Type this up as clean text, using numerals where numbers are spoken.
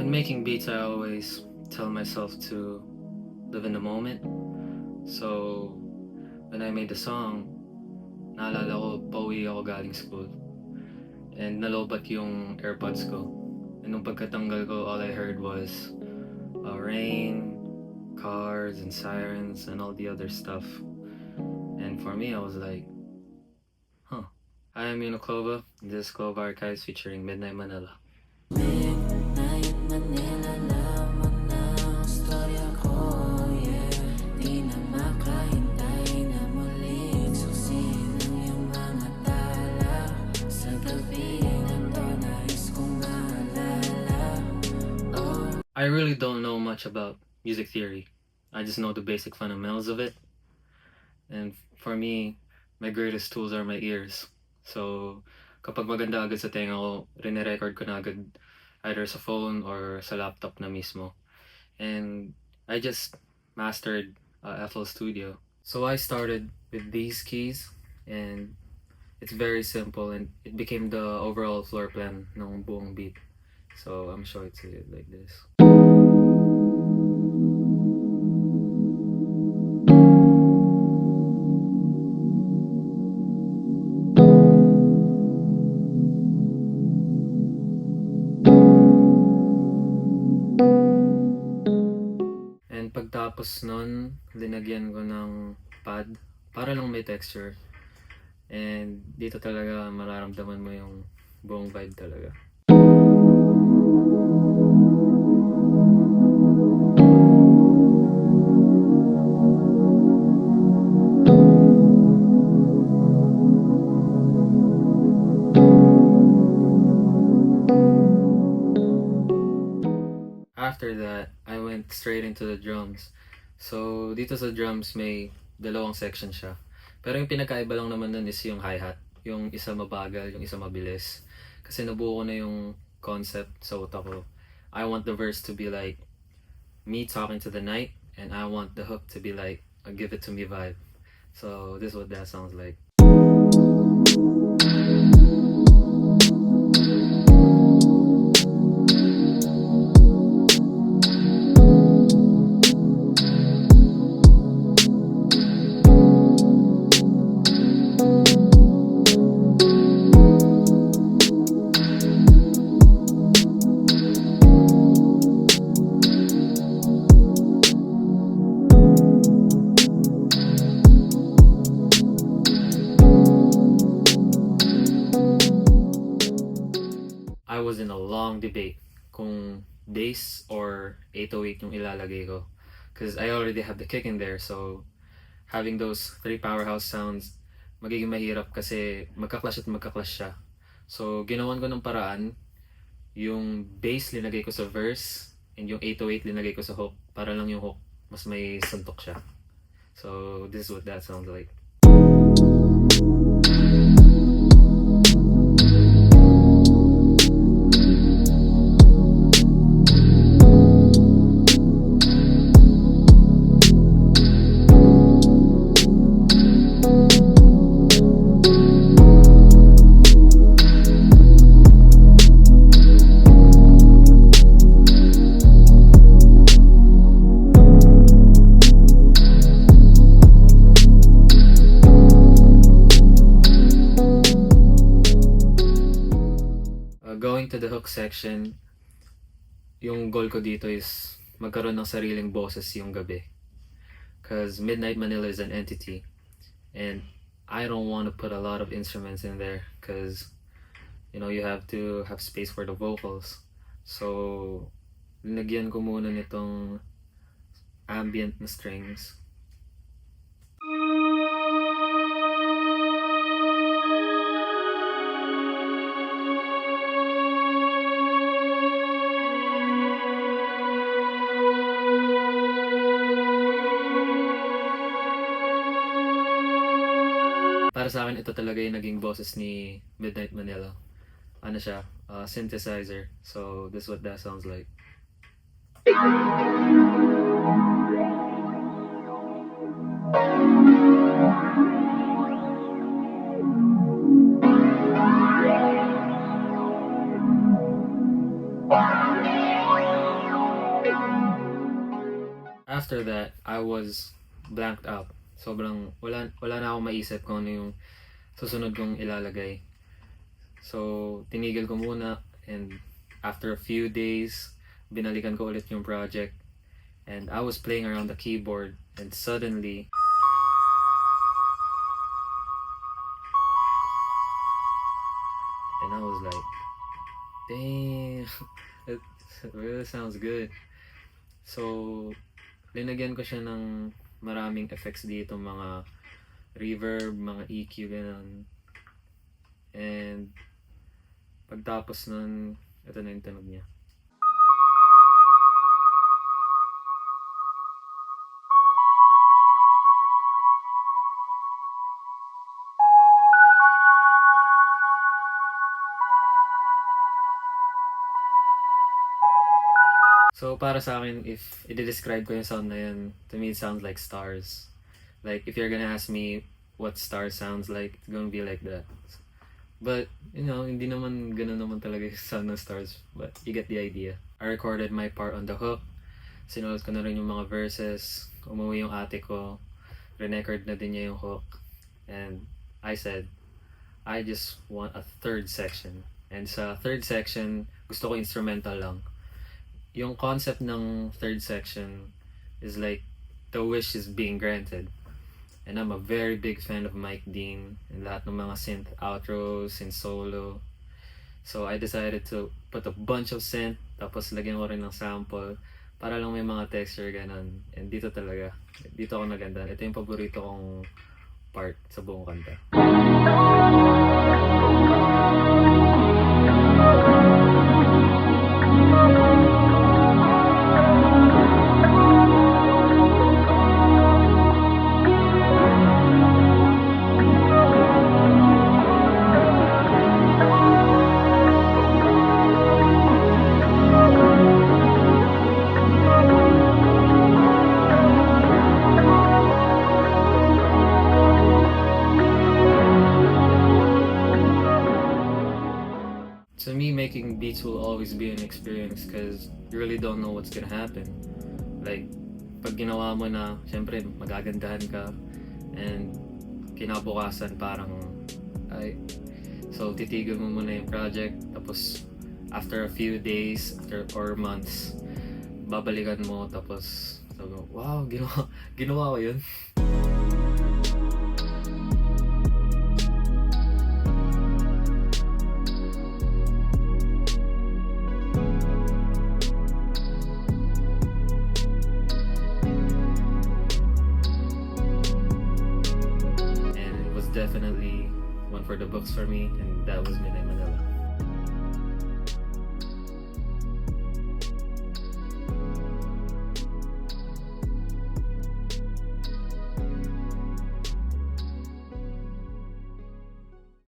When making beats, I always tell myself to live in the moment. So, when I made the song, naalala ko, pauwi ako galing school. And nalobat yung AirPods ko. And nung pagkatanggal ko, all I heard was rain, cars, and sirens, and all the other stuff. And for me, I was like, huh. I am Uniqlova. This is Clova Archives featuring Midnight Manila. Midnight Manila, lamang ng storya ko, yeah. Di na makahintay na muling suksin ang iyong mga tala. Sa gabi nando nais kong maalala. I really don't know much about music theory. I just know the basic fundamentals of it. And for me, my greatest tools are my ears. So, kapag maganda agad sa tenga ko, rine-record ko na agad either sa phone or sa laptop na mismo. And I just mastered FL Studio. So I started with these keys, and it's very simple, and it became the overall floor plan ng buong beat. So I'm sure it's like this. And pagtapos nun, linagyan ko ng pad para lang may texture. And dito talaga mararamdaman mo yung buong vibe talaga. After that, I went straight into the drums. So, dito sa drums may dalawang section siya. Pero yung pinakaiba lang naman nun is yung hi-hat. Yung isa mabagal, yung isa mabilis. Kasi nabuo ko na yung concept sa utak ko. I want the verse to be like me talking to the night, and I want the hook to be like a give it to me vibe. So, this is what that sounds like. I was in a long debate kung bass or 808 yung ilalagay ko. Because I already have the kick in there, so having those three powerhouse sounds, magiging mahirap kasi magka-clash at magka-clash siya. So ginawan ko ng paraan, yung bass linagay ko sa verse, and yung 808 linagay ko sa hook, para lang yung hook mas may suntok siya. So this is what that sounds like. Going to the hook section, yung goal ko dito is magkaroon ng sariling boses yung gabi. Because Midnight Manila is an entity, and I don't want to put a lot of instruments in there because, you know, you have to have space for the vocals. So, linagyan ko muna nitong ambient na strings. Para sa akin, ito talaga yung naging boses ni Midnight Manila. Ano siya? Synthesizer. So, this is what that sounds like. after that, I was blanked out. Sobrang wala na akong maisip kung ano yung susunod kong ilalagay. So, tinigil ko muna, and after a few days, binalikan ko ulit yung project, and I was playing around the keyboard, and suddenly, and I was like, damn, it really sounds good. So, linagyan ko siya ng maraming effects dito, mga reverb, mga EQ, ganun. And pagtapos nun, ito na yung tunog niya. So para sa akin, if i-describe ko yung sound na yun, to me it sounds like stars. Like if you're gonna ask me what stars sounds like, it's gonna be like that. But, you know, hindi naman ganun naman talaga yung sound ng stars, but you get the idea. I recorded my part on the hook, sinulat ko na rin yung mga verses, umuwi yung ate ko, re-record na din niya yung hook, and I said, I just want a third section. And sa third section, gusto ko instrumental lang. Yung concept ng third section is like the wish is being granted. And I'm a very big fan of Mike Dean and lahat ng mga synth outros, synth solo. So I decided to put a bunch of synth, tapos lagyan ko rin ng sample para lang may mga texture ganun. And dito ako naganda. Ito yung paborito kong part sa buong kanta. To me, making beats will always be an experience because you really don't know what's gonna happen. Like, pag ginawa mo na, syempre, magagandahan ka, and kinabukasan parang, so titigil mo muna yung project, tapos after a few days, or months, babalikan mo, tapos, wow, ginawa ko yun. Definitely one for the books for me, and that was Midnight Manila.